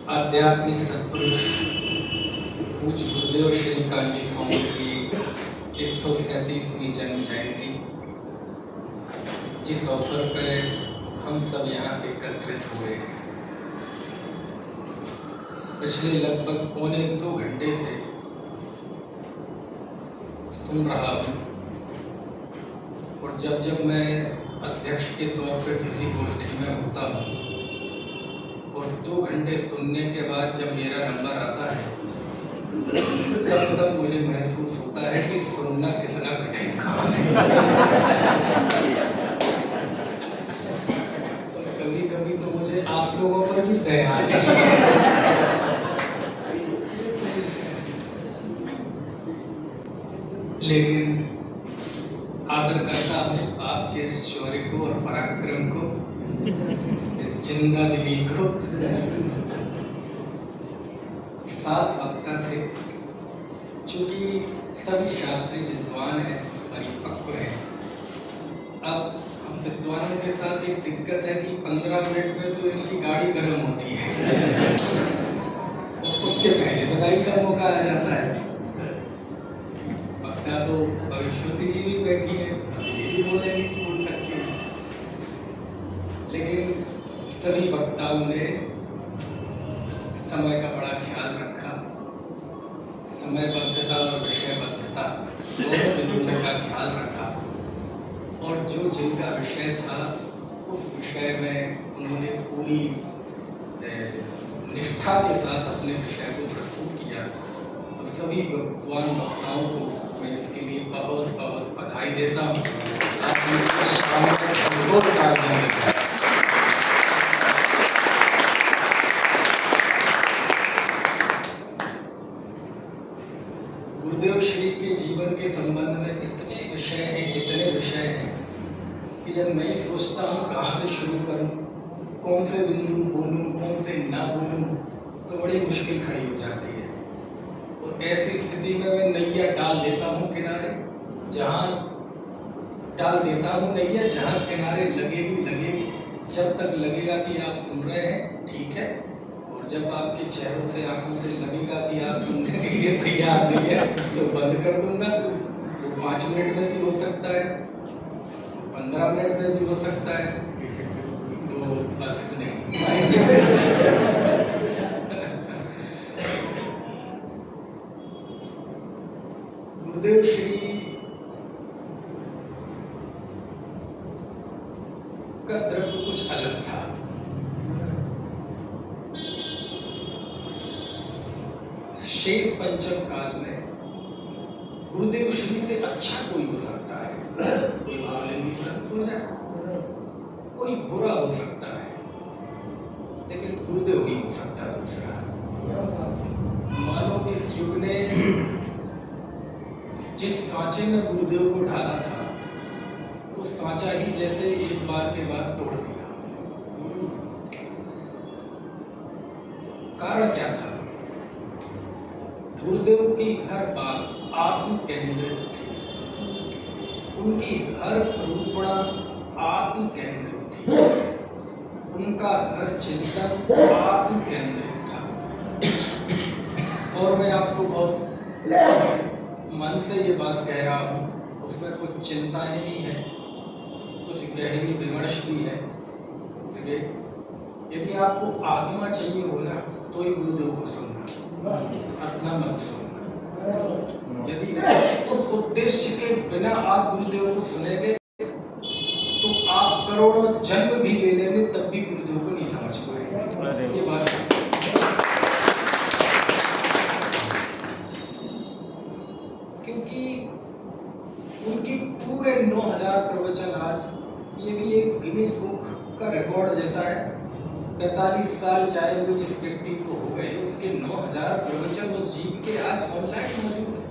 आध्यात्मिक सत्पुरुष पूज्य गुरुदेव श्री कांजी स्वामी की 137वीं जन्म जयंती, जिस अवसर पर हम सब यहाँ एकत्रित हुए हैं। पिछले लगभग पौने 2 घंटे से सुन रहा हूँ, और जब मैं अध्यक्ष के तौर पर किसी गोष्ठी में होता हूँ और 2 घंटे सुनने के बाद जब मेरा नंबर आता है, तब मुझे महसूस होता है कि सुनना कितना कठिन काम है। और कभी-कभी तो मुझे आप लोगों पर भी दया आती है। लेकिन आदर करता हूँ आपके इस शौर्य को और पराक्रम को, इस जिंदा दिली को। 7 वक्ता थे, चूंकि सभी शास्त्री विद्वान हैं, परिपक्व हैं। अब हम विद्वानों के साथ एक दिक्कत है कि 15 मिनट में तो इनकी गाड़ी गर्म होती है, उसके पहले बधाई का मौका आ जाता है। वक्ता तो भविष्यवती जी भी बैठी है, ये भी बोलेंगे, बोल सकते हैं। लेकिन सभी वक्ताओं ने समय का बड़ा ख्याल रखा। समयबद्धता और विषयबद्धता दोनों बिंदुओं का ख्याल रखा, और जो जिनका विषय था उस विषय में उन्होंने पूरी निष्ठा के साथ अपने विषय को प्रस्तुत किया। तो सभी विद्वान वक्ताओं को मैं इसके लिए बहुत बहुत बधाई देता हूँ। गुरुदेव श्री के जीवन के संबंध में इतने विषय हैं कि जब मैं सोचता हूँ कहाँ से शुरू करूँ, कौन से बिंदु बोलूँ, कौन से ना बोलूँ, तो बड़ी मुश्किल खड़ी हो जाती है। और ऐसी स्थिति में मैं नैया डाल देता हूँ किनारे, जहाँ किनारे लगेगी, जब तक लगेगा कि आप सुन रहे हैं, ठीक है। और जब आपके चेहरों से, आंखों से लगेगा कि आप सुनने के लिए तैयार नहीं है, तो बंद कर दूंगा। वो 5 मिनट में भी हो सकता है, 15 मिनट में भी हो सकता है, तो बस नहीं। गुरुदेव श्री का द्रव्य कुछ अलग था। शेष पंचम काल में गुरुदेव श्री से अच्छा कोई हो सकता है, कोई भावलिंगी संत हो जाए, कोई बुरा हो सकता है, लेकिन गुरुदेव ही हो सकता है दूसरा। मानो इस युग ने जिस सांचे में गुरुदेव को ढाला था, वो सांचा ही जैसे एक बार के बाद तोड़ दिया। कारण क्या था? गुरुदेव की हर बात आत्म केंद्रित थी, उनकी हर रूपणा आत्म केंद्रित थी, उनका हर चिंतन आत्म केंद्रित था। और मैं आपको बहुत मन से ये बात कह रहा हूँ, उसमें कुछ चिंताएं भी हैं, कुछ गहरी विमर्श भी है। यदि आपको आत्मा चाहिए हो ना, तो ही गुरुदेव को सुनना, अपना मत सुनना। यदि उस उद्देश्य के बिना आप गुरुदेव को सुनेंगे, तो आप करोड़ों जन्म भी ले लेंगे, तब भी गुरुदेव को नहीं समझ पाएंगे। ये बात उनकी पूरे 9000 प्रवचन, आज ये भी एक गिनीज बुक का रिकॉर्ड जैसा है। 45 साल चाहे वो जिस व्यक्ति को हो गए, उसके 9000 प्रवचन उस जीव के आज ऑनलाइन मौजूद है।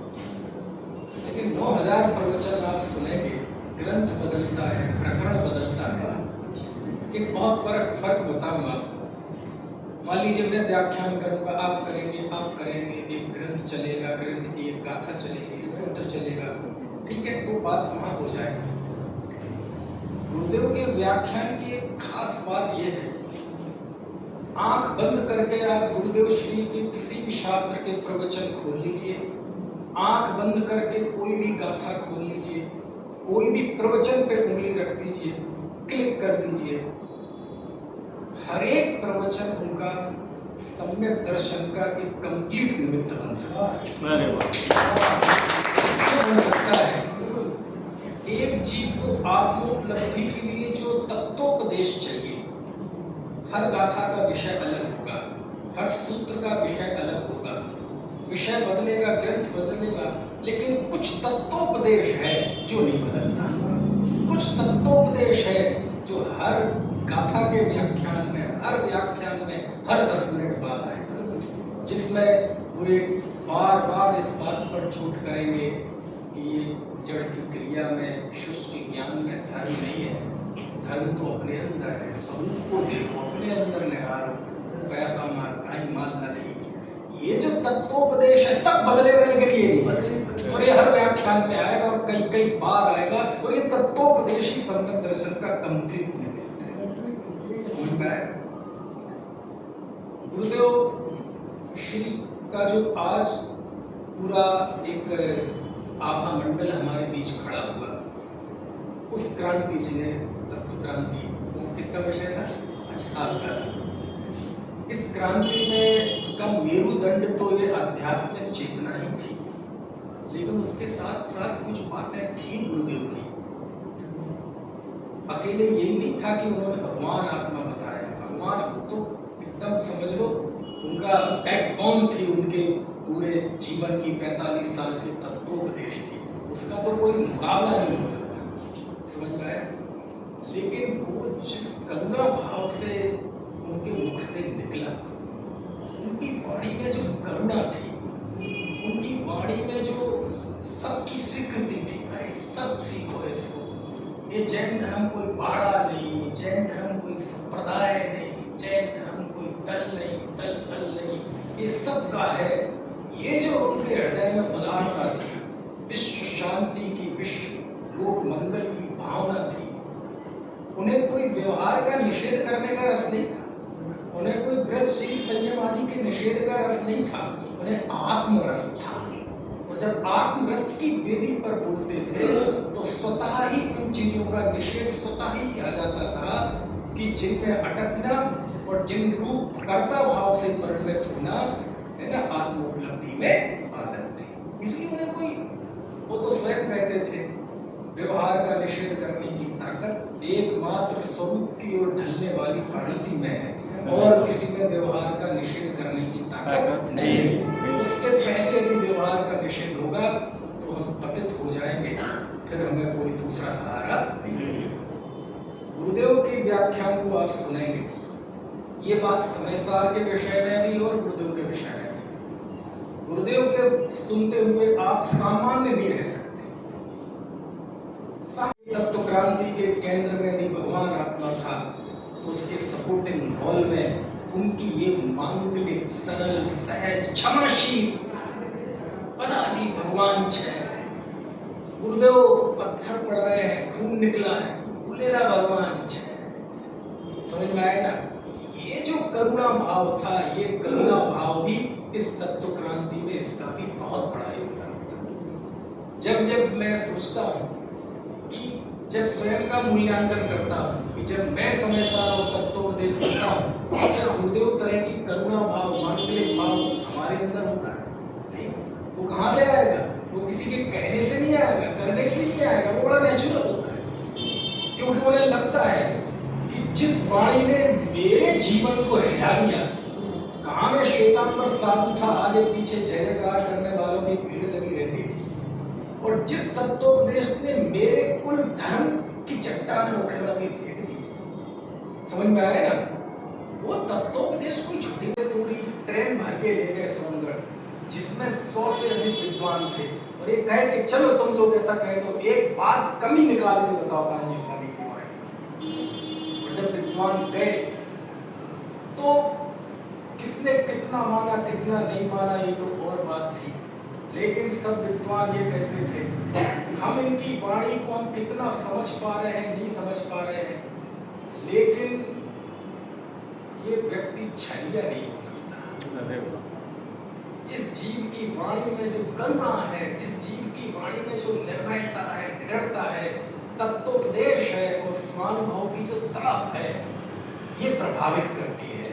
लेकिन 9000 प्रवचन आप सुनेंगे, ग्रंथ बदलता है, प्रकरण बदलता है। एक बहुत बड़ा फर्क बताऊंगा आपको। मान लीजिए मैं व्याख्यान करूंगा, आप करेंगे, एक ग्रंथ चलेगा, ग्रंथ की एक गाथा चलेगी, स्तोत्र चलेगा, ठीक है, वो बात वहां हो जाएगी। गुरुदेव के व्याख्यान की एक खास बात यह है, आंख बंद करके आप गुरुदेव श्री के किसी भी शास्त्र के प्रवचन खोल लीजिए, आंख बंद करके कोई भी गाथा खोल लीजिए, कोई भी प्रवचन पे उंगली रख दीजिए, क्लिक कर दीजिए, हर एक प्रवचन उनका सम्यक दर्शन का एक कंप्लीट निमित्त बन सकता है। एक जीव को आत्मोपलब्धि के लिए जो तत्वोपदेश चाहिए, हर गाथा का विषय अलग होगा, हर सूत्र का विषय अलग होगा, विषय बदलेगा, ग्रंथ बदलेगा, लेकिन कुछ तत्वोपदेश है जो नहीं बदलता, कुछ तत्वोपदेश है जो हर गाथा के व्याख्यान में, हर व्याख्यान में हर 10 मिनट बाद आएगा, जिसमें वे बार बार इस बात पर छूट करेंगे कि ये जड़ की क्रिया में, सृष्टि ज्ञान में धर्म नहीं है, धर्म तो अपने अंदर है, स्वरूप को देखो, अपने अंदर निहारो, पैसा मारना ही मानना थी। ये जो तत्वोपदेश है सब बदलेगा, लेकिन ये नहीं बदलेगा, और ये हर व्याख्यान में आएगा और कई कई बार आएगा, और ये तत्वोपदेश ही सम्यक दर्शन का कंप्लीट नहीं है। गुरुदेव श्री का जो आज पूरा एक आभा मंडल हमारे बीच खड़ा हुआ, उस क्रांति जिन्हें तत्व क्रांति, वो किसका विषय था? अच्छा, इस क्रांति में का मेरुदंड तो ये आध्यात्मिक चेतना ही थी, लेकिन उसके साथ साथ कुछ बातें थी गुरुदेव की। अकेले यही नहीं था कि उन्होंने भगवान आत्मा बताया, भगवान तो एकदम समझ लो उनका बैकबोन थी, उनके पूरे जीवन की 45 साल के तत्वोपदेश की, उसका तो कोई मुकाबला नहीं हो सकता, समझ में आया। लेकिन वो जिस करुणा भाव से उनके मुख से निकला, उनकी वाणी में जो करुणा थी, उनकी वाणी में जो सबकी स्वीकृति थी, अरे सब सीखो इसको, ये जैन धर्म कोई बाड़ा नहीं, जैन धर्म कोई संप्रदाय नहीं, जैन धर्म कोई दल नहीं, दल नहीं, ये सब का है। ये जो उनके हृदय में उदारता थी, विश्व शांति की, विश्व लोक मंगल की भावना थी, उन्हें कोई व्यवहार का निषेध करने का रस नहीं था, उन्हें कोई ब्रजशील संयम आदि के निषेध का रस नहीं था, उन्हें आत्मरस था। और जब आत्मरस की वेदी पर बोलते थे तो स्वतः ही उन चीजों का निषेध स्वतः ही आ जाता था कि जिनमें अटकना और जिन रूप कर्ता भाव से परिणत होना है ना, आत्मोपलब्धि में आदत थी। इसलिए उन्हें कोई, वो तो स्वयं कहते थे व्यवहार का निषेध करने की ताकत एकमात्र स्वरूप की ओर ढलने वाली प्रकृति में है, और किसी में व्यवहार का निषेध करने की ताकत नहीं है। उसके पहले यदि व्यवहार का निषेध होगा तो हम पतित हो जाएंगे, फिर हमें कोई दूसरा सहारा नहीं मिलेगा। गुरुदेव की व्याख्यान को आप सुनेंगे, ये बात समय सार के विषय में भी और गुरुदेव के विषय में भी। गुरुदेव के सुनते हुए आप सामान्य नहीं रह सकते। तत्व क्रांति के केंद्र में यदि भगवान आत्मा था तो उसके सपोर्टिंग हॉल में उनकी ये मांगलिक, सरल, सहज, क्षमाशील पदाजी भगवान छे। गुरुदेव पत्थर पड़ रहे हैं, खून निकला है, बोलेला भगवान छे। समझ में आया ना? ये जो करुणा भाव था, ये करुणा भाव भी इस तत्व क्रांति में इसका भी बहुत बड़ा योगदान था। जब जब मैं सोचता हूँ कि जब स्वयं का मूल्यांकन करता हूँ कि जब मैं समय सार और तत्वोपदेश करता हूँ, क्या गुरुदेव तरह की करुणा भाव, मानवीय भाव हमारे अंदर होता है? नहीं। वो कहाँ से आएगा? वो किसी के कहने से नहीं आएगा, करने से नहीं आएगा, वो बड़ा नेचुरल होता है। क्योंकि उन्हें लगता है कि जिस वाणी ने मेरे जीवन को हिला दिया, कहाँ में श्वेतांबर साधु था, आगे पीछे जय जयकार करने वालों की भीड़ लगी रहती थी, और जिस तत्वोपदेश ने मेरे कुल धर्म की चट्टान उखेड़ के फेंक दी, समझ में आया ना? वो तत्वोपदेश को छुट्टी में पूरी ट्रेन भर के ले गए सोनगढ़, जिसमें 100 से अधिक विद्वान थे, और ये कहे कि चलो तुम लोग ऐसा कहे तो एक बात कमी निकाल के बताओ कान्जी स्वामी की वाणी। और जब विद्वान गए तो किसने कितना माना, कितना नहीं माना, ये तो और बात थी, लेकिन सब विद्वान ये कहते थे हम इनकी वाणी को हम कितना समझ पा रहे हैं, नहीं समझ पा रहे हैं, लेकिन ये व्यक्ति छलिया नहीं हो सकता। इस जीव की वाणी में जो करुणा है, इस जीव की वाणी में जो निर्भयता है, निडरता है, तत्वोपदेश है और स्वानुभव की जो तड़प है, ये प्रभावित करती है।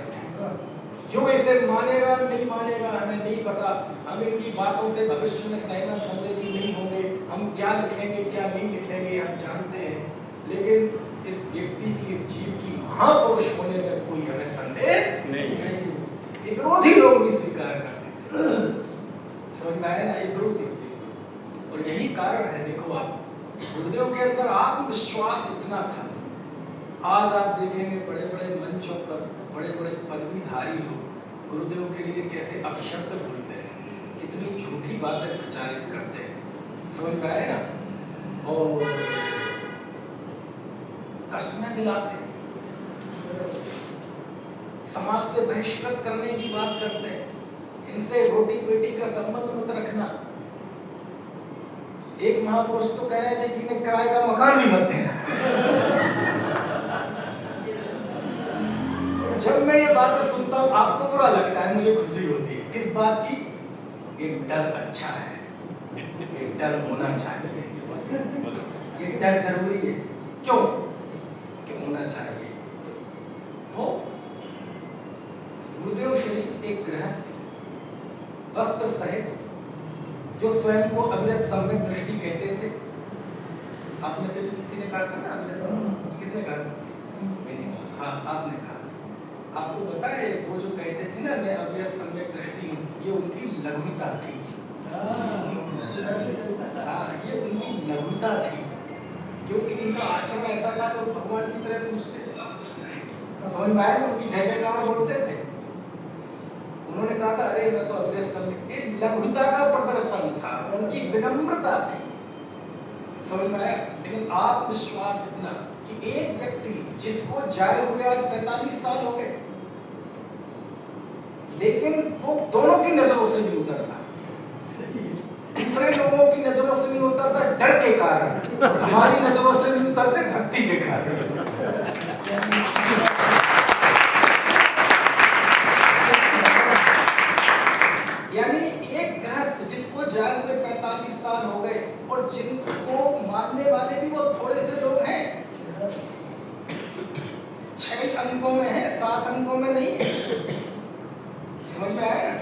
क्यों इसे मानेगा नहीं मानेगा हमें नहीं पता, हम इनकी बातों से भविष्य में सहमत होंगे कि नहीं होंगे, हम क्या लिखेंगे क्या नहीं लिखेंगे हम जानते हैं, लेकिन इस व्यक्ति की, इस जीव की महापुरुष होने में कोई हमें संदेह नहीं है। विरोधी लोग भी स्वीकार करते हैं, समझ में आया ना, एक विरोधी। और यही कारण है, देखो आप गुरुदेव के अंदर आत्मविश्वास इतना था। आज आप देखेंगे बड़े बड़े मंचों पर बड़े बड़े पदवीधारी लोग गुरुदेव के लिए कैसे अपशब्द बोलते हैं, कितनी झूठी बातें प्रचारित करते हैं, समझ में आया ना, और कस्में दिलाते हैं, समाज से बहिष्कृत करने की बात करते हैं, इनसे रोटी बेटी का संबंध मत रखना। एक महापुरुष तो कह रहे थे कि इन्हें किराए का मकान भी मत देना। जब मैं ये बातें सुनता हूँ आपको बुरा लगता है, मुझे खुशी होती है। किस बात की? एक डर अच्छा है, एक डर होना चाहिए, ये डर जरूरी है। क्यों? क्यों होना चाहिए? हो गुरुदेव श्री एक गृहस्थ वस्त्र सहित जो स्वयं को अविरत सम्यक दृष्टि कहते थे, आप में से किसी ने कहा था ना, किसने कहा? हाँ आपने कहा। आपको पता है वो जो कहते थे ना मैं अविरत सम्यक दृष्टि हूँ, ये उनकी लघुता थी। हाँ ये उनकी लघुता थी, क्योंकि इनका आचरण ऐसा था तो भगवान की तरह पूछते समझ में आया ना, उनकी जय जयकार बोलते थे। उन्होंने कहा था अरे मैं तो अविरत सम्यक, ये लघुता का प्रदर्शन था, उनकी विनम्रता थी, समझ में आया। लेकिन आत्मविश्वास इतना कि एक व्यक्ति जिसको जाए हुए आज 45 साल हो गए, लेकिन वो दोनों की नजरों से नहीं उतरता, दूसरे लोगों की नजरों से नहीं उतरता डर के कारण, हमारी नजरों से नहीं उतरते भक्ति के कारण। यानी एक गृहस्थ जिसको जाए हुए 45 साल हो गए और जिनको मानने वाले भी वो थोड़े से लोग हैं, 6 अंकों में है, 7 अंकों में नहीं है, समझ में आया ना।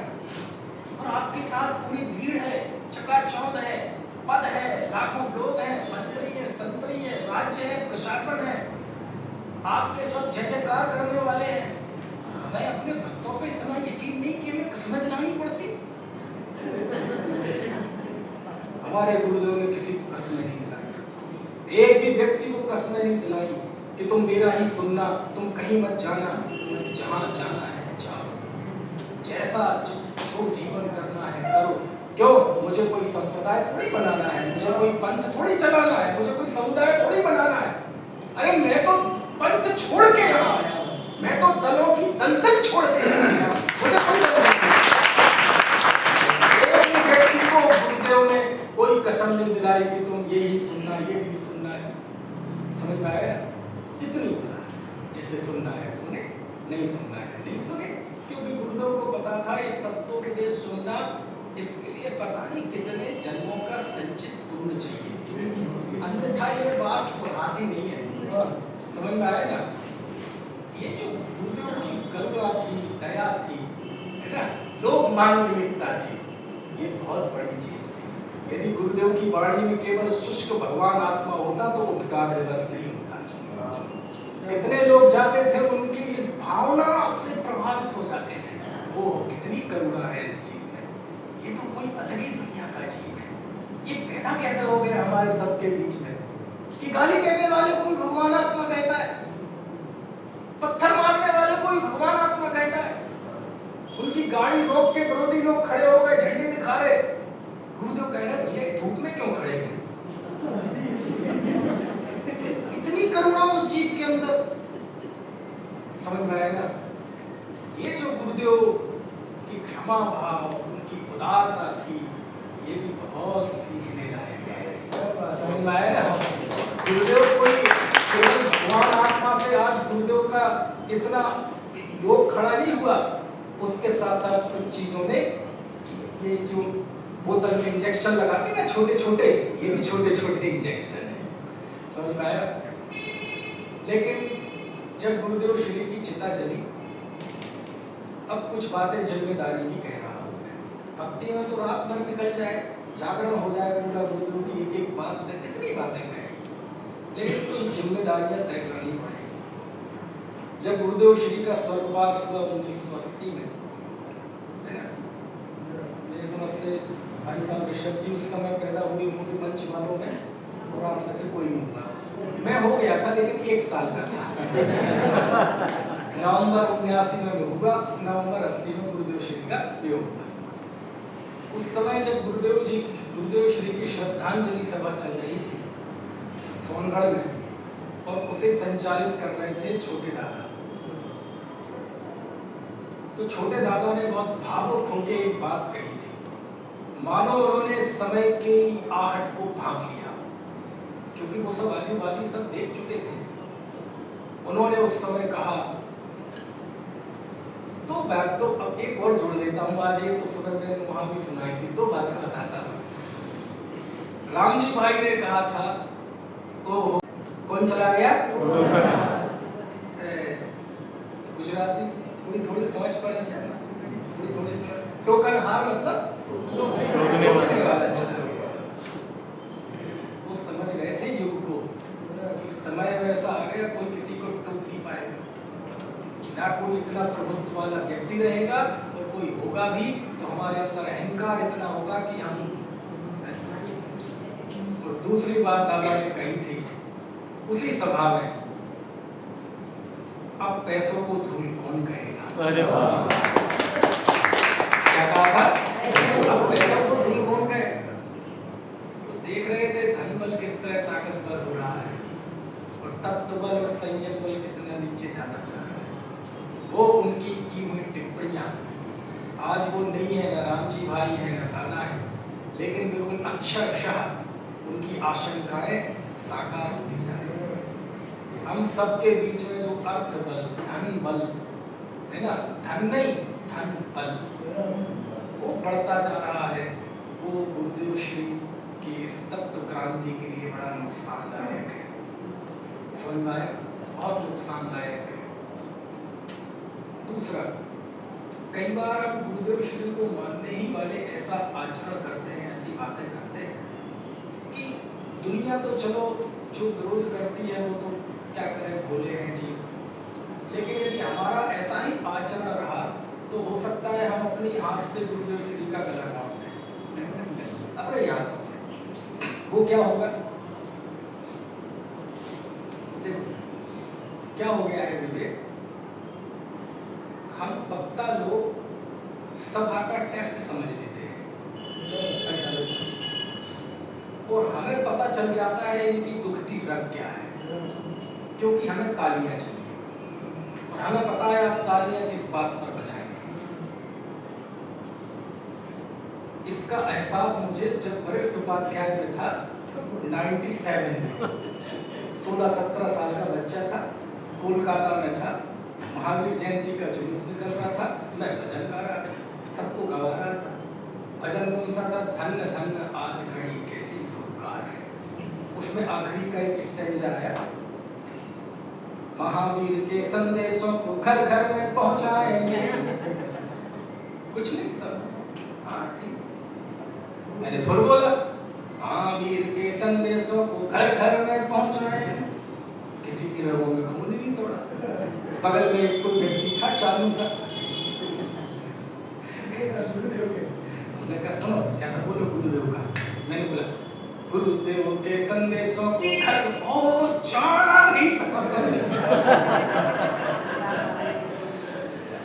और आपके साथ पूरी भीड़ है, चकाचौंध है, पद है, लाखों लोग हैं, मंत्री है, संतरी है, राज्य है, प्रशासन है, आपके सब जय जयकार करने वाले हैं। हमें अपने भक्तों पे इतना यकीन नहीं कि हमें कसमें दिलानी पड़ती। हमारे गुरुदेव ने किसी को कसमें नहीं दिलाई, एक भी व्यक्ति को कसमें नहीं दिलाई कि तुम मेरा ही सुनना, तुम कहीं मत जाना, तुम्हें जहाँ जाना है जाओ, जैसा जो जीवन करना है करो। क्यों? मुझे कोई संप्रदाय थोड़ी बनाना है, मुझे कोई पंथ थोड़ी चलाना है, मुझे कोई समुदाय थोड़ी बनाना है। अरे मैं तो पंथ छोड़ के यहाँ आया, मैं तो दलों की दलदल छोड़ के यहाँ आया, मुझे कोई व्यक्ति को गुरुदेव ने कोई कसम नहीं दिलाई कि तुम ये ही सुनना, ये ही सुनना है, समझ में आया? इतनी जिसे सुनना है सुने, नहीं सुनना है नहीं सुने, क्योंकि गुरुदेव को पता था ये तत्वोपदेश सुनना, इसके लिए पता नहीं कितने जन्मों का संचित पुण्य चाहिए, अन्यथा ये बात सुहाती नहीं है, समझ में आया ना। ये जो गुरुदेव की करुणा थी, दया थी, है ना, लोक मानवीयता थी, ये बहुत बड़ी चीज थी। यदि गुरुदेव की वाणी में केवल शुष्क भगवान आत्मा होता तो उपकार दिवस नहीं होता। कितने लोग जाते थे उनकी इस भावना से प्रभावित हो जाते थे, वो कितनी करुणा है इस जीव में, ये तो कोई अलग ही दुनिया का जीव है, ये पैदा कैसे हो गया हमारे सबके बीच में कि गाली देने वाले को भगवान आत्मा कहता है, पत्थर मारने वाले को भगवान आत्मा कहता है, उनकी गाड़ी रोक के विरोधी लोग खड़े हो गए, झंडे दिखा रहे, गुरुदेव कह रहे भैया धूप में क्यों खड़े हैं? इतनी करुणा उस जीव के अंदर, समझ में आएगा। ये जो गुरुदेव की क्षमा भाव, उनकी उदारता थी, ये भी बहुत सीखने लायक है, समझ में आएगा। गुरुदेव कोई केवल भगवान आत्मा से आज इतना योग खड़ा नहीं हुआ, उसके साथ साथ कुछ चीजों ने ये जो बोतल में इंजेक्शन लगाते हैं ना छोटे छोटे, ये भी छोटे छोटे इंजेक्शन है, समझ में आया। लेकिन जब गुरुदेव श्री की चिता जली, अब कुछ बातें जिम्मेदारी की कह रहा हूँ। भक्ति में तो रात भर निकल जाए, जागरण हो जाए पूरा, गुरुदेव की एक एक बात में कितनी बातें कहें, लेकिन तो जिम्मेदारियां तय करनी पड़ेगी। जब गुरुदेव श्री का स्वर्गवास हुआ 1980 में, है ना, मेरी समझ से भाई साहब ऋषभ जी उस समय पैदा हुए होंगे मंच वालों में, और आप में से कोई नहीं हुआ। मैं हो गया था लेकिन 1 साल का था। नवंबर 79 में हुआ, नवंबर 80 में गुरुदेव श्री का योग हुआ। उस समय जब गुरुदेव श्री की श्रद्धांजलि सभा चल रही थी सोनगढ़ में, और उसे संचालित कर रहे थे छोटे दादा। तो छोटे दादा ने बहुत भावुक होकर एक बात कही थी, मानो उन्होंने समय की आहट को भांप लिया, क्योंकि वो सब आजू बाजू सब देख चुके थे। उन्होंने उस समय कहा, तो बात तो अब एक और जोड़ देता हूँ, आज ये तो सुबह मैंने वहां भी सुनाई थी, 2 बातें बताता हूँ। राम जी भाई ने कहा था, ओ कौन चला गया? गुजराती थोड़ी थोड़ी समझ पड़े से ना, थोड़ी थोड़ी टोकन हार मतलब टोकने वाला चला गया। वो समझ गए थे युग को, इस समय वैसा आ गया कोई किसी को टोक नहीं पाएगा, ना कोई इतना प्रभुत्व वाला व्यक्ति रहेगा, और कोई होगा भी तो हमारे अंदर अहंकार इतना होगा कि हम। और दूसरी बात दादा ने कही थी उसी सभा में, अब पैसों को धूल कौन कहेगा? अरे वाह, क्या कहा था? अब पैसों को धूल कौन कहेगा? तो देख रहे थे धन बल किस तरह ताकतवर हो रहा है, और तत्व बल और संयम बल कितना नीचे जाता जा रहा है। वो उनकी की हुई टिप्पणियां आज वो नहीं है, ना राम जी भाई है ना दादा है, लेकिन बिल्कुल अक्षरशः उनकी आशंकाएं साकार होती जा रही है। हम सबके बीच में जो अर्थ बल, धन बल है ना, धन नहीं धन बल, वो बढ़ता जा रहा है। वो गुरुदेव श्री की इस तत्व क्रांति के लिए बड़ा नुकसानदायक है, समझ में आया? बहुत नुकसानदायक है। दूसरा, कई बार हम गुरुदेव श्री को मानने ही वाले ऐसा आचरण करते हैं, ऐसी बातें करते हैं कि दुनिया तो चलो जो विरोध करती है वो तो क्या करें, भोले हैं जी, लेकिन यदि हमारा ऐसा ही आचरण रहा तो हो सकता है हम अपनी हाथ से गुरुदेव श्री का गला काट दें अपने याद। वो क्या होगा? देखो क्या हो गया है विवेक, हम वक्ता लोग सभा का टेस्ट समझ लेते हैं, और हमें पता चल जाता है कि दुखती रग क्या है, क्योंकि हमें तालियां चाहिए, और हमें पता है आप तालियां किस बात पर बजाएंगे। इसका एहसास मुझे जब वरिष्ठ उपाध्याय में था 97 में, 16-17 साल का बच्चा था, कोलकाता में था, महावीर जयंती का जुलूस निकल रहा था, मैं भजन गा रहा था, सबको गवा रहा था। भजन कौन सा था? धन्य धन्य आज घड़ी कैसी सुखकार है। उसमें आखिरी का एक स्टैंजा आया, महावीर के संदेशों को घर घर में पहुंचाएंगे। कुछ नहीं सर, हाँ ठीक, मैंने फिर बोला महावीर के संदेशों को घर घर में पहुंचाएंगे। किसी की रगों में खून नहीं तोड़ा। बगल में एक कोई व्यक्ति था चालू सा, उसने कहा सुनो ऐसा बोलो गुरुदेव का। मैंने बोला गुरुदेव के संदेशों को घर पहुंचाना नहीं।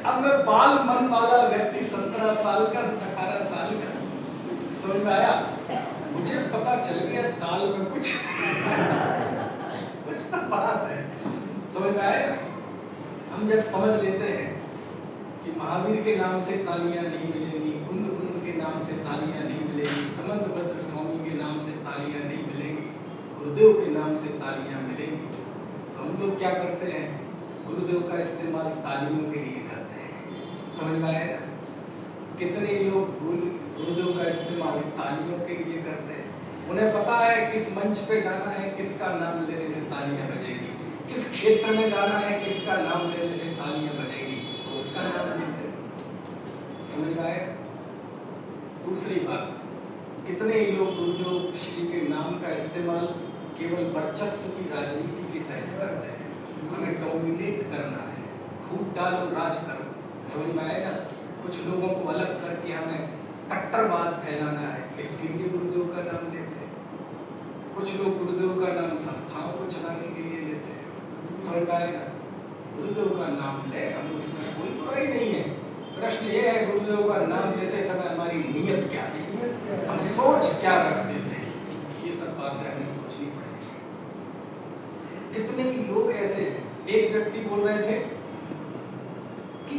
अब मैं बाल मन वाला व्यक्ति 17 साल का 18 साल का, समझ में आया? मुझे पता चल गया दाल में कुछ तो बात है, समझ में आया? हम जब समझ लेते हैं कि महावीर के नाम से तालियां नहीं मिलेंगी, कुंद कुंद के नाम से तालियां नहीं मिलेंगी, समंतभद्र स्वामी के नाम से तालियां नहीं मिलेंगी, गुरुदेव के नाम से तालियां मिलेंगी, तो हम लोग क्या करते हैं? गुरुदेव का इस्तेमाल तालियों के लिए करते हैं। समझ में आया? कितने लोग गुरुदेव का इस्तेमाल तालियों के लिए करते हैं। उन्हें पता है किस मंच पे जाना है, किसका नाम लेने से तालियां बजेगी, किस क्षेत्र में जाना है, किसका नाम लेने से तालियां बजेगी, तो उसका नाम लेते हैं। समझ में आया? दूसरी बात, कितने लोग गुरुदेव श्री के नाम का इस्तेमाल केवल वर्चस्व की राजनीति के तहत करते हैं। हमें डोमिनेट करना है, खूब डालो राज करो। समझ में आएगा? कुछ लोगों को अलग करके हमें कट्टरवाद फैलाना है, इसके लिए गुरुदेव का नाम लेते हैं। कुछ लोग गुरुदेव का नाम संस्थाओं को चलाने के लिए लेते हैं। समझ में आएगा? गुरुदेव का नाम ले, हम उसमें कोई बुराई नहीं है। प्रश्न ये है, गुरुदेव का नाम लेते समय हमारी नीयत क्या थी, हम सोच क्या रखते थे, ये सब बातें हमें सोचनी पड़ेगी। कितने ही लोग ऐसे हैं, एक व्यक्ति बोल रहे थे कि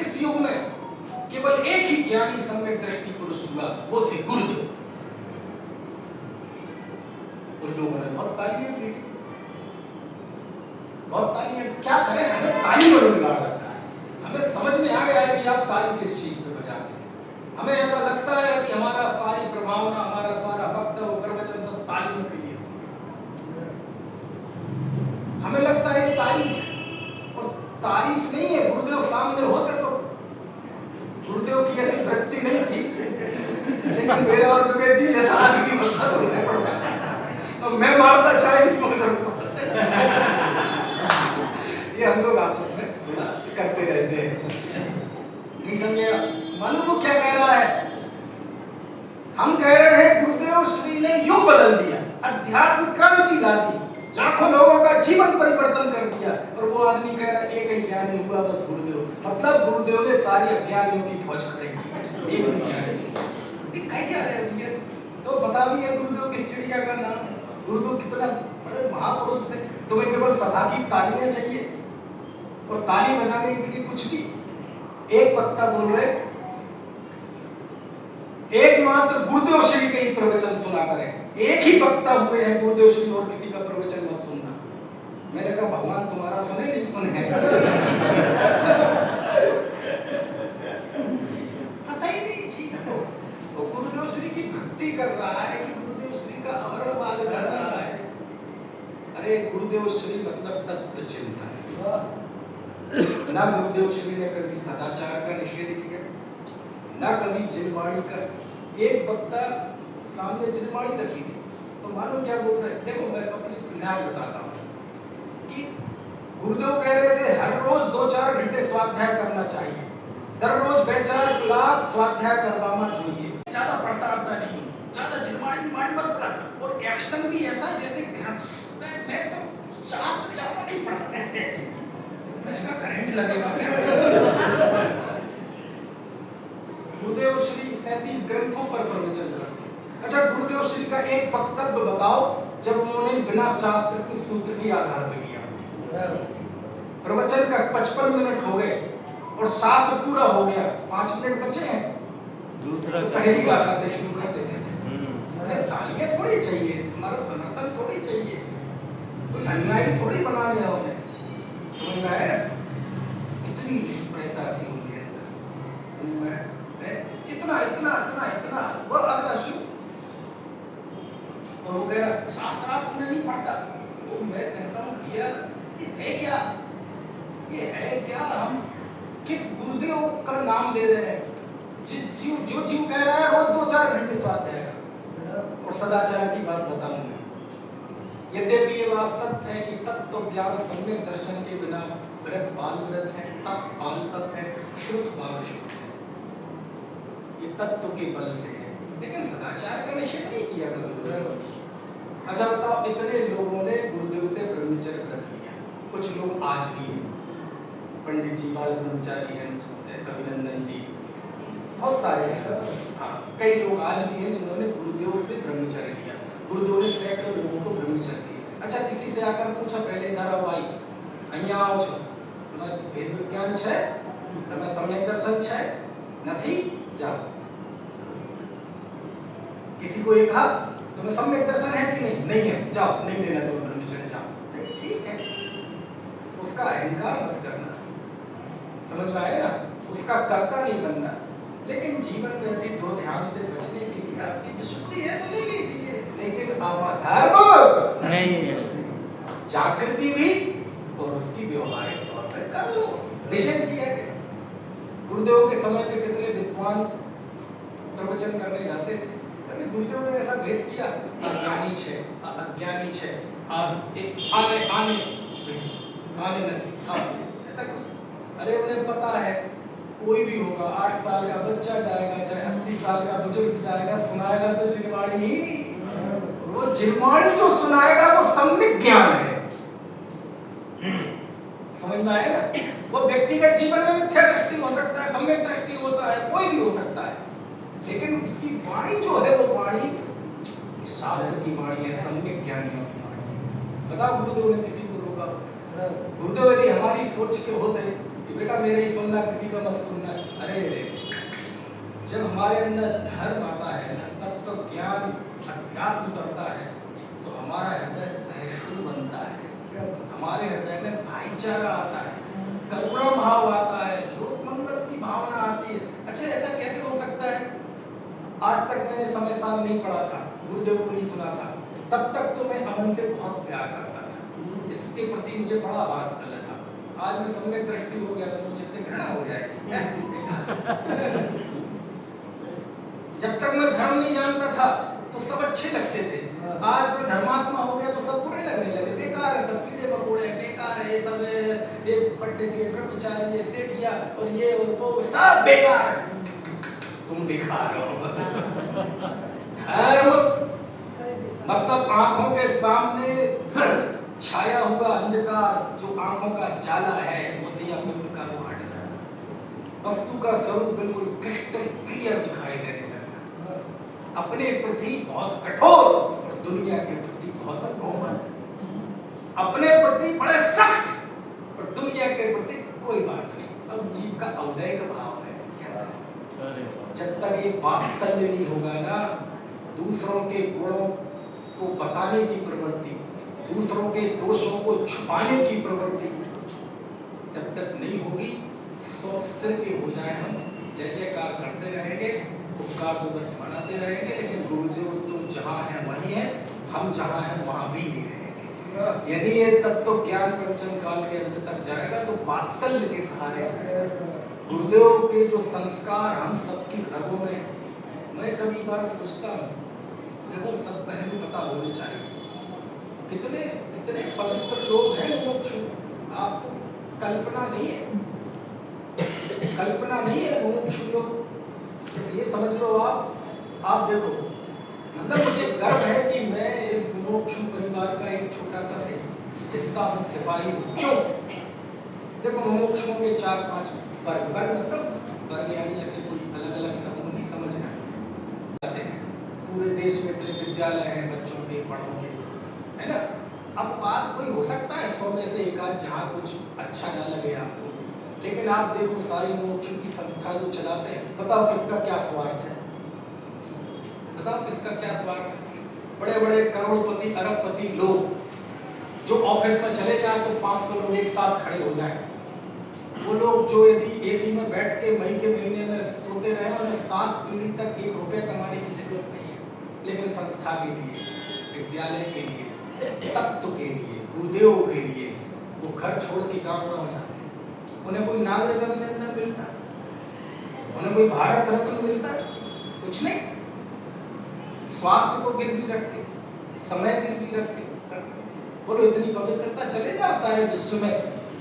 इस युग में केवल एक ही ज्ञानी सम्यक दृष्टि पुरुष हुआ, वो थे गुरुदेव। उन लोगों ने बहुत तालियां पीटी, बहुत तालियां। क्या करें, हमें ताली पर रोजगार रखा है। हमें समझ में आ गया है कि आप ताली किस चीज पे बजाते हैं। हमें ऐसा लगता है कि हमारा सारी प्रभावना, हमारा सारा वक्तव्य, प्रवचन सब तालियों के लिए। हमें लगता है तारीफ, और तारीफ नहीं है। गुरुदेव सामने होते तो गुरुदेव की ऐसी वृत्ति नहीं थी, लेकिन मेरा और विवेक जी जैसा आदमी होता तो उन्हें पड़ता, तो मैं मारता चाहे नहीं पहुंच सकता। ये हम लोग आपस में थोड़ा करते रहते हैं। नहीं समझे? मालूम वो क्या कह रहा है? हम कह रहे हैं गुरुदेव श्री ने युग बदल दिया, अध्यात्म क्रांति ला दी, लाखों लोगों का जीवन परिवर्तन कर दिया, और वो आदमी कह रहा है एक ही ज्ञानी हुआ बस गुरुदेव। मतलब गुरुदेव ने सारी अज्ञानियों की फौज खड़ी की। क्या है तो बता भी है गुरुदेव किस चिड़िया का नाम है। गुरुदेव कितना बड़े महापुरुष थे। तुम्हें केवल सदा की तालियां चाहिए, और ताली बजाने के लिए कुछ भी। एक वक्ता बोल रहे, एकमात्र गुरुदेव श्री के ही प्रवचन सुना करें। एक ही वक्ता हुए हैं गुरुदेव श्री, और किसी का प्रवचन मत सुनना। मैंने कहा भगवान तुम्हारा सुने नहीं सुने पता ही नहीं जी। तो गुरुदेव श्री की भक्ति कर रहा है कि गुरुदेव श्री का अमरवाद कर रहा है। अरे गुरुदेव श्री मतलब तत्व चिंतन। ना गुरुदेव श्री ने कभी सदाचार का निषेध किया, ना कभी जिलवाड़ी का। एक वक्ता सामने जिलवाड़ी रखी थी, तो मालूम क्या बोल रहे? देखो मैं अपनी न्याय बताता हूँ कि गुरुदेव कह रहे थे हर रोज 2-4 घंटे स्वाध्याय करना चाहिए, दररोज 2-4 क्लास स्वाध्याय करवाना चाहिए। ज्यादा पढ़ता रहता नहीं, ज्यादा जिलवाड़ी मत पढ़ा, और एक्शन भी ऐसा जैसे मैं तो शास्त्र ज्यादा नहीं पढ़ा, ऐसे मैंने करंट लगेगा। गुरुदेव श्री 37 ग्रंथों पर प्रवचन करते। अच्छा, गुरुदेव श्री का एक वक्तव्य बताओ जब उन्होंने बिना शास्त्र की सूत्र के आधार पर किया। प्रवचन का 55 मिनट हो गए और शास्त्र पूरा हो गया, 5 मिनट बचे हैं। दूसरा तो पहली गाथा से शुरू कर देते थे। अरे तालियां थोड़ी चाहिए, तुम्हारा समर्थन थोड़ी चाहिए, कोई अनुयायी थोड़ी बना दिया उन्हें। समझ में आया? इतनी निष्प्रयता थी उनके अंदर। समझ में आया? इतना इतना इतना इतना वो अगला शुरू, और वो कह रहा शास्त्रास्त्र में नहीं पढ़ता। तो मैं कहता हूँ भैया ये है क्या, ये है क्या? हम किस गुरुदेव का नाम ले रहे हैं? जिस जीव जो जीव कह रहा है रोज 2-4 घंटे स्वाध्याय और सदाचार की बात बताऊंगा। यद्यपि ये बात सत्य है कि तत्व ज्ञान सम्यक दर्शन के बिना व्रत बाल व्रत है, तप बाल तप है, शुद्ध बाल शुद्ध है। ये तत्व के बल से है, लेकिन सदाचार का निषेध नहीं किया गुरुदेव। अच्छा बताओ, इतने लोगों ने गुरुदेव से ब्रह्मचर्य व्रत लिया, कुछ लोग आज भी हैं। पंडित जी बाल ब्रह्मचारी हैं, कविनंदन जी, बहुत सारे हैं। हाँ, कई लोग आज भी हैं जिन्होंने गुरुदेव से ब्रह्मचर्य लिया। गुरुदेव ने सैकड़ों लोगों को ब्रह्मचर्य दिया। अच्छा, किसी से आकर पूछा पहले इधर आओ, आई અહીંયા આવો છો, તમે વેદ વિજ્ઞાન છે, તમે सम्यक दर्शन છે નથી, जाओ। किसी को एक कहा तुम्हें सम्यक दर्शन है कि नहीं? नहीं है, जाओ, नहीं लेना तो ब्रह्मचर्य, जाओ। ठीक है, अहंकार मत करना, समझ में आया ना, उसका कर्ता नहीं बनना। लेकिन जीवन में यदि दो ध्यान से बचने के लिए आपकी विशुद्धि है तो ले लीजिए, लेकिन अवधर्म नहीं, जागृति भी और उसकी व्यवहारिक तौर पर कर लो, निषेध किया गया। गुरुदेव के समय पे कितने विद्वान प्रवचन करने जाते थे, कभी गुरुदेव ने ऐसा भेद किया अज्ञानी छे अज्ञानी छे एक आने आने आने नहीं ऐसा कुछ। अरे उन्हें पता है कोई भी होगा, 8 साल का बच्चा जाएगा चाहे 80 साल का बुजुर्ग जाएगा, सुनाएगा तो जिनवाणी ही, वो जिनवाणी जो सुनाएगा वो सम्यक ज्ञान है, समझ में आया ना। वो व्यक्तिगत जीवन में मिथ्या दृष्टि हो सकता है, सम्यक दृष्टि होता है, कोई भी हो सकता है, लेकिन उसकी वाणी जो है वो वाणी शास्त्र की वाणी है, सम्यक ज्ञानियों की वाणी। बताओ गुरुदेव ने किसी को रोका? गुरुदेव यदि हमारी सोच के होते कि बेटा मेरे ही सुनना किसी का मत सुनना, अरे जब हमारे अंदर धर्म आता है ना, तत्व ज्ञान अध्यात्म उतरता है तो हमारा हृदय सहिष्णु बनता है, हमारे हृदय में भाईचारा आता है, करुणा भाव आता है, लोक मंगल की भावना आती है। अच्छा ऐसा कैसे हो सकता है? आज तक मैंने समय साल नहीं पढ़ा था, गुरुदेव को नहीं सुना था, तब तक तो मैं अमन से बहुत प्यार करता था, इसके प्रति मुझे बड़ा वात्सल्य था। आज मैं सम्यक दृष्टि हो गया तो मुझे इससे घृणा हो जाएगी। जब तक मैं धर्म नहीं जानता था तो सब अच्छे लगते थे, आज मैं धर्मात्मा हो गया तो सब बुरे लगने लगे, बेकार है, सब कीड़े मकोड़े बेकार है, ये सब ये पंडित ये ब्रह्मचारी ये सेठिया और ये और वो सब बेकार है, तुम बेकार हो। मतलब आंखों के सामने छाया हुआ अंधकार जो आंखों का जाला है वो दिया बिंब का वो हट जाए, वस्तु का स्वरूप बिल्कुल क्रिस्टल क्लियर दिखाई देने लगा, अपने प्रति बहुत कठोर और दुनिया के प्रति बहुत कोमल, अपने प्रति बड़े सख्त और दुनिया के प्रति कोई बात नहीं। अब जीव का औदैहिक भाव है, जब तक ये वात्सल्य नहीं होगा ना, दूसरों के गुणों को बताने की प्रवृत्ति, दूसरों के दोषों को छुपाने की प्रवृत्ति जब तक नहीं होगी, 100 सिर के हो जाए हम जय जयकार करते रहेंगे, उपकार तो बस मनाते रहेंगे, लेकिन गुरुदेव तुम जहाँ हैं वहीं हैं, हम जहाँ हैं वहाँ भी नहीं रहेंगे। यदि ये तत्व ज्ञान पंचम काल के अंत तक जाएगा तो वात्सल्य के सहारे गुरुदेव के जो संस्कार हम सबकी रगों में, मैं कभी बार सोचता हूँ, देखो सब पहलू पता होने चाहिए, कितने कितने पवित्र लोग हैं मुमुक्षु, आपको कल्पना नहीं है, कल्पना नहीं है मुमुक्षु लोग, ये समझ लो आप देखो, मतलब मुझे गर्व है कि मैं इस मुमुक्षु परिवार का एक छोटा सा हिस्सा हूँ, सिपाही हूँ। क्यों? देखो मुमुक्षुओं के 4-5 वर्ग, मतलब वर्ग यानी ऐसे कोई अलग अलग समूह नहीं समझना है, पूरे देश में विद्यालय हैं बच्चों के बड़ों के, है ना। अब बात कोई हो सकता है 100 में से एक आध जहाँ कुछ अच्छा ना लगे आपको, लेकिन आप देखो सारी मुमुक्षु की संस्था जो चलाते हैं, बताओ किसका क्या स्वार्थ है, बताओ किसका क्या स्वार्थ है। बड़े बड़े करोड़पति अरबपति लोग जो ऑफिस में चले जाए तो 500 लोग एक साथ खड़े हो जाएं, वो लोग जो यदि एसी में बैठ के मई के महीने में सोते रहे, उन्हें 7 पीढ़ी तक 1 रुपया कमाने की जरूरत नहीं है, लेकिन संस्था के लिए, विद्यालय के लिए, तत्व के लिए, गुरुदेव के लिए वो घर छोड़ के गाँव में हो जाते हैं। उन्हें कोई नागरिक अभिनंदन मिलता, उन्हें कोई भारत रत्न मिलता, कुछ नहीं। स्वास्थ्य को गिरवी रखते, समय गिरवी रखते, बोलो इतनी पवित्रता, चले जाओ सारे विश्व में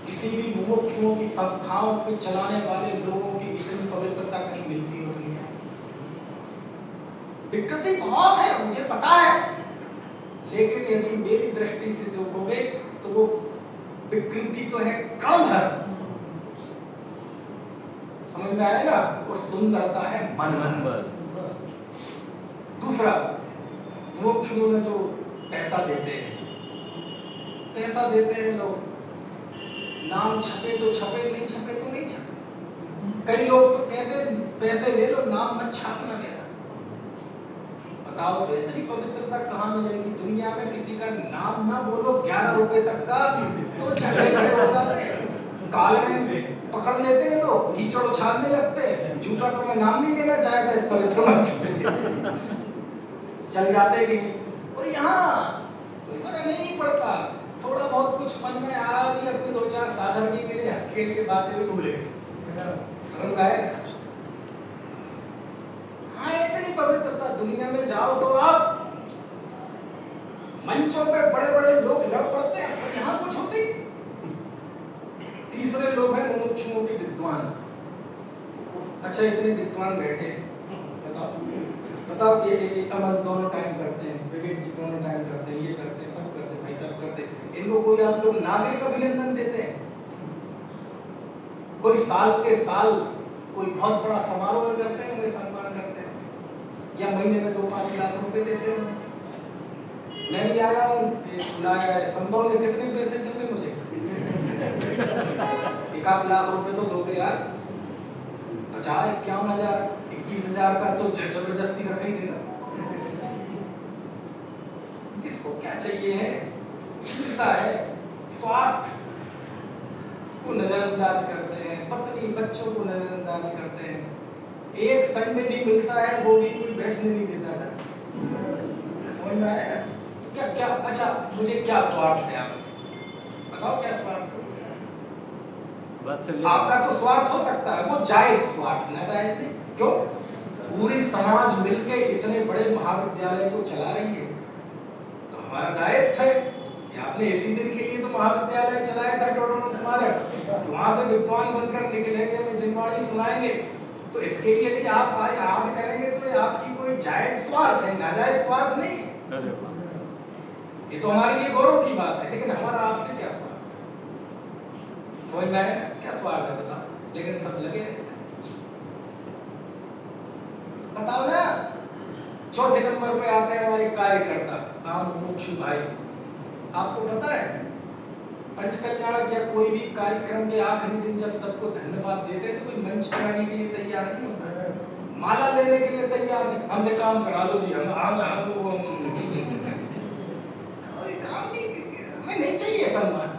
किसी भी मुमुक्षुओं की संस्थाओं के चलाने वाले लोगों की इतनी पवित्रता कहीं मिलती होगी? विकृति बहुत है, मुझे पता है, लेकिन यदि मेरी दृष्टि से देखोगे तो वो विकृति तो है कण भर, समझ में आया ना, वो सुंदरता है मन मन बस। दूसरा, मुमुक्षुओं में जो पैसा देते हैं लोग, नाम छपे तो छपे, नहीं छपे तो नहीं छपे। कई लोग तो कहते पैसे ले लो नाम मत छापना मेरा, बताओ तो इतनी पवित्रता कहाँ मिलेगी? दुनिया में किसी का नाम ना बोलो 11 रुपए तक का तो झगड़े खड़े हो जाते हैं, काल में पकड़ लेते हैं लोग, कीचड़ उछालने लगते हैं। जूता तो मैं नाम नहीं लेना चाहता इस पवित्र मंच पे, चल जाते कि और यहाँ कोई फर्क नहीं पड़ता। थोड़ा बहुत कुछ मन में आया भी अपने 2-4 साधन भी मिले, हंस खेल के बातें भी भूले। हाँ, इतनी पवित्रता दुनिया में जाओ तो आप मंचों पे बड़े बड़े लोग लड़ पड़ते हैं, और यहाँ कुछ होते। तीसरे लोग हैं मुमुक्षुओं के विद्वान। अच्छा, इतने विद्वान बैठे, बताओ ये अमल दोनों टाइम करते हैं, विवेक जी दोनों टाइम करते हैं, ये करते हैं, सब करते हैं, भाई सब करते हैं। इनको कोई आप लोग नागरिक अभिनंदन देते हैं? कोई साल के साल कोई बहुत बड़ा समारोह करते हैं, उन्हें सम्मान करते हैं, या महीने में 2-5 लाख रुपए देते हैं? मैं भी आया हूँ, बुलाया है, संभव ने कितने पैसे चले मुझे? 1 लाख रुपए तो दोगे यार, 50-51 21,000 का तो जबरदस्ती रख ही देना। किसको क्या चाहिए है? है स्वास्थ्य को नजरअंदाज करते हैं, पत्नी बच्चों को नजरअंदाज करते हैं। एक संडे भी मिलता है वो भी कोई बैठने नहीं देता है। क्या क्या अच्छा, मुझे क्या स्वार्थ है आपसे? बताओ क्या स्वार्थ है? आपका तो स्वार्थ हो सकता है, वो जायज स्वार्थ, ना जायज नहीं। क्यों? पूरी समाज मिलके इतने बड़े महाविद्यालय को चला रही है, तो हमारा दायित्व है कि आपने इसी दिन के लिए तो महाविद्यालय चलाया था टोडरमल स्मारक, वहां से विद्वान बनकर निकलेंगे, में जिनवाणी सुनाएंगे, तो इसके लिए यदि आप आज याद करेंगे तो ये आपकी कोई जायज स्वार्थ है, नाजायज स्वार्थ नहीं है। ये तो हमारे लिए गौरव की बात है, लेकिन हमारा आपसे क्या स्वार्थ है? समझ में आया क्या स्वार्थ है? बता। लेकिन सब लगे रहते हैं। बताओ ना, चौथे नंबर पे आते हैं एक कार्यकर्ता, आम मुमुक्षु भाई। आपको पता है पंचकल्याण या कोई भी कार्यक्रम के आखिरी दिन जब सबको धन्यवाद देते हैं तो कोई मंच पर आने के लिए तैयार नहीं होता है, माला लेने के लिए तैयार नहीं। हमने काम करा लो जी, हमें नहीं चाहिए सम्मान।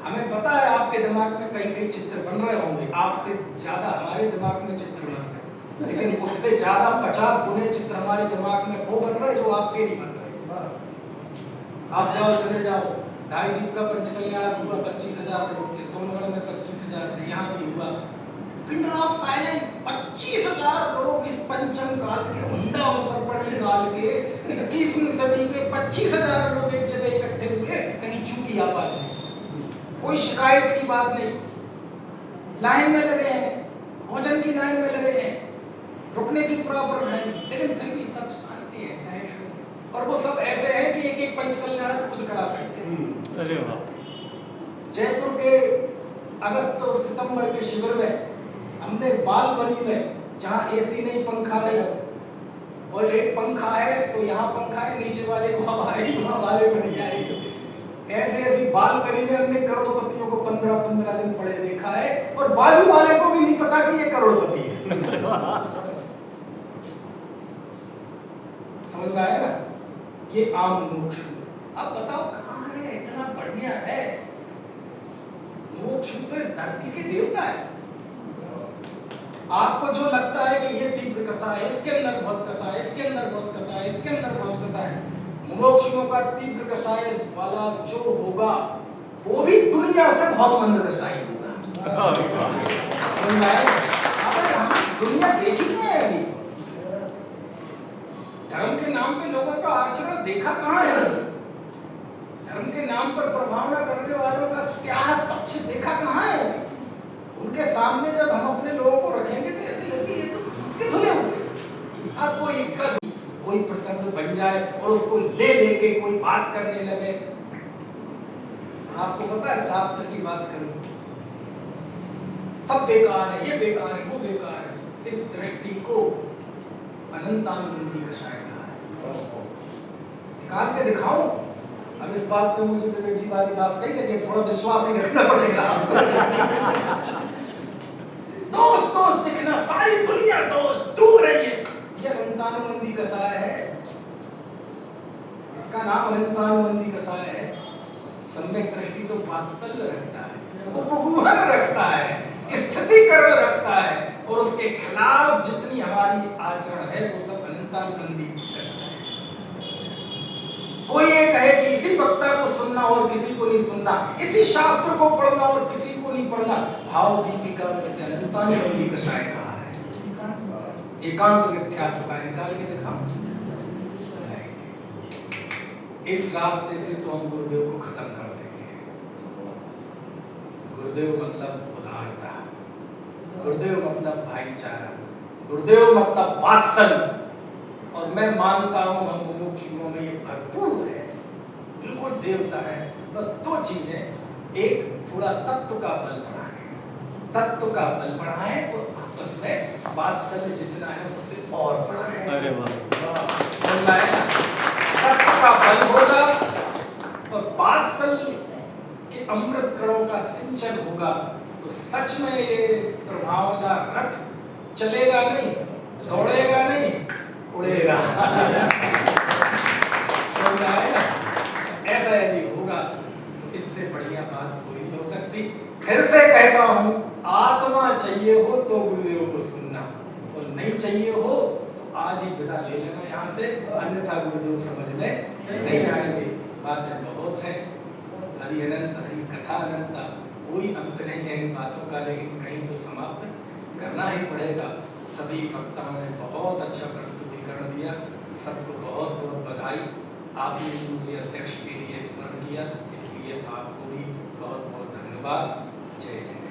हमें पता है आपके दिमाग में कई चित्र बन रहे होंगे, आपसे ज्यादा हमारे दिमाग में चित्र बन रहे हैं, लेकिन उससे ज्यादा 50 गुने चित्र हमारे दिमाग में वो बन रहे जो आपके नहीं बन रहे। आप जाओ, चले जाओ, 2.5 दिन का पंचकल्याण हुआ, 25,000 लोग थे, सोनगढ़ में 25,000 थे, यहाँ भी हुआ। पिंड ऑफ साइलेंस, 25,000 लोग इस पंचम काल के हुंडा और सरपढ़ी काल के 21वीं सदी के 25,000 लोग एक जगह इकट्ठे हुए, कहीं चूकी आवाज नहीं, कोई शिकायत की बात नहीं, लाइन में लगे हैं, भोजन की लाइन में लगे हैं, रुकने की प्रॉपर है, लेकिन फिर भी सब शांति है, सहिष्णु, और वो सब ऐसे हैं कि एक पंचकल्याण खुद करा सकते हैं। अरे वाह। जयपुर के अगस्त और सितंबर के शिविर में हमने बालकनी में, जहाँ एसी नहीं, पंखा नहीं, और एक पंखा है तो यहाँ पंखा है, नीचे वाले को हवा आएगी, वहाँ वाले को नहीं आएगी, ऐसी बालकनी में हमने करोड़पतियों को 15-15 दिन पड़े देखा है, और बाजू वाले को भी नहीं पता कि ये करोड़पति है। समझ में आया ना? ये आम मोक्ष। अब बताओ कहाँ है? इतना बढ़िया है मोक्ष, तो इस धरती के देवता है। आपको जो लगता है कि ये तीव्र कसा है, इसके अंदर बहुत कसा है, इसके अंदर बहुत कसा है, इसके अंदर बहुत कसा है, मोक्षों का तीव्र कसाय वाला जो होगा वो भी दुनिया से बहुत मंद कसाई होगा। दुनिया देखी नहीं है अभी। धर्म के नाम पे लोगों का आचरण देखा कहाँ है? धर्म के नाम पर प्रभावना करने वालों का स्याह पक्ष देखा कहाँ है? उनके सामने जब हम अपने लोगों को रखेंगे तो ऐसे लगे ये तो कितने धुले होते। आपको एक का कोई प्रसंग बन जाए और उसको ले लेके कोई बात करने लगे, आपको पता है शास्त्र की बात करूं, सब बेकार है, ये बेकार है, वो बेकार है, इस दृष्टि को अनंतानुबंधी कसाय कहा है। निकाल के दिखाऊं? अब इस बात पे मुझे विवेक जी वाली बात सही लगी, थोड़ा विश्वास ही रखना पड़ेगा। दोस्त दोस्त दिखना, सारी दुनिया दोस्त, दूर रहिए, ये अनंतानुबंधी कषाय है, इसका नाम अनंतानुबंधी कषाय है। सम्यक दृष्टि तो वात्सल्य रखता है, उपगुहन रखता है, स्थितिकरण रखता है, और उसके खिलाफ जितनी हमारी आचरण है वो सब अनंतानुबंधी कषाय है। कोई ये कहे कि इसी वक्ता को सुनना और किसी को नहीं सुनना, इसी शास्त्र को पढ़ना और किसी को नहीं पढ़ना, भाव दीपिका में से अनंतानुबंधी कषाय कहा है। एकांत मिथ्यात्व का निकाल के दिखाओ। इस रास्ते से तो हम गुरुदेव को खत्म कर देंगे। गुरुदेव मतलब उदारता, गुरुदेव मतलब भाईचारा, गुरुदेव मतलब वात्सल्य। और मैं मानता हूं हम मुमुक्षुओं में ये भरपूर है, बिल्कुल देवता है। बस दो चीजें, एक थोड़ा तत्व का बल बढ़ाएं, तत्व का बल बढ़ाएं, और आपस में वात्सल्य जितना है उसे और बढ़ाएं। अरे वाह, तत्व का बल होगा और वात्सल्य के अमृत कणों का सिंचन होगा तो सच में ये प्रभावला रथ चलेगा नहीं, दौड़ेगा नहीं, उड़ेगा। ऐसा यदि होगा तो इससे बढ़िया बात कोई नहीं हो सकती। फिर से कहता हूं, आत्मा चाहिए हो तो गुरुदेव को सुनना, और नहीं चाहिए हो तो आज ही विदा ले लेना यहाँ से, अन्यथा गुरुदेव समझ में नहीं आएंगे। बातें बहुत है, हरि अनंत, हरि कथा अनंत, कोई अंत नहीं है इन बातों का, लेकिन कहीं तो समाप्त करना ही पड़ेगा। सभी वक्ताओं ने बहुत अच्छा प्रस्तुतिकरण दिया, सबको बहुत बहुत बधाई। आपने मुझे अध्यक्ष के लिए स्मरण किया, इसलिए आपको भी बहुत बहुत धन्यवाद। जय जय।